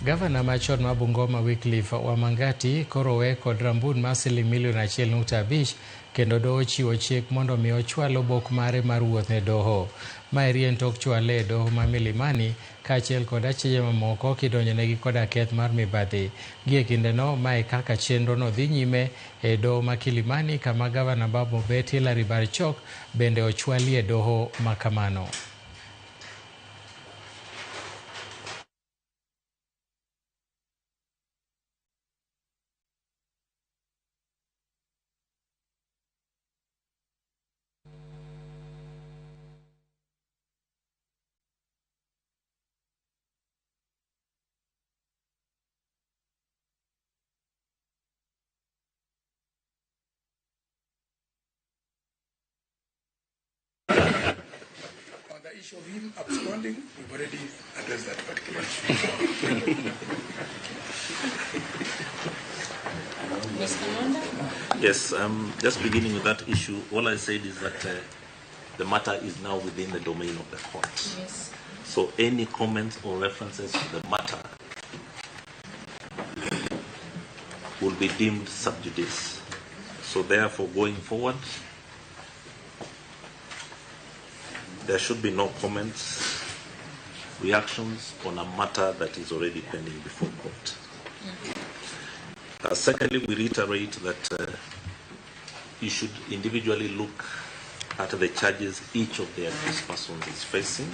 Gavana machon ma Bungoma Wycliffe Wangamati koro we kod rambun mar Sh1.5 kendo doho chiwo chik mondo mi ochwal obok mare mar wuoth ne doho. Maeri en tok chwale e doho ma Milimani kaachiel kod achije mamoko kidonjonegi koda keth mar mibadhi. Gie kindeno mae kaka chenrono dhi nyime e doho ma Kilimani kama gavana ma Bomet Hilary Barchok bende ochwalie doho ma kamano. On the issue of him absconding, we've already addressed that particular issue. Mr. Manda? Yes, just beginning with that issue, all I said is that the matter is now within the domain of the court. Yes. So any comments or references to the matter will be deemed sub judice. So therefore, going forward, there should be no comments, reactions on a matter that is already pending before court. Secondly, we reiterate that you should individually look at the charges each of the accused persons is facing.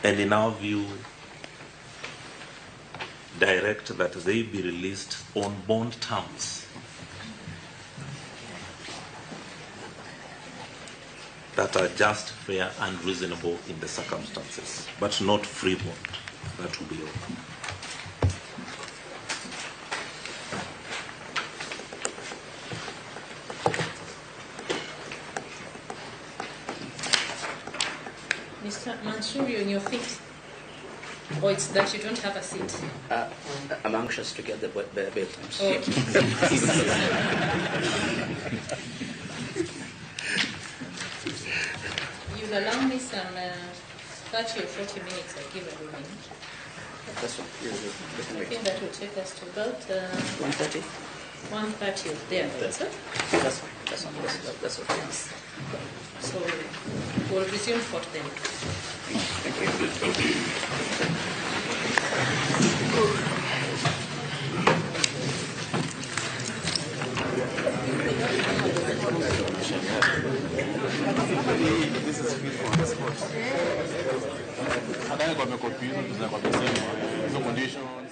And in our view, direct that they be released on bond terms that are just, fair and reasonable in the circumstances, but not free bond. That will be all. Mr. Mansour, you're on your feet. Or it's that you don't have a seat? I'm anxious to get the bail terms. Okay. You'll allow me some 30 or 40 minutes, I'll give everyone. That's what I think that will take us to about 1:30. 1:30 there. That's it? That's fine. That's okay. So we'll resume for then. Thank you. Nadhani kwa mekopizwa, kwa kusema hizo conditions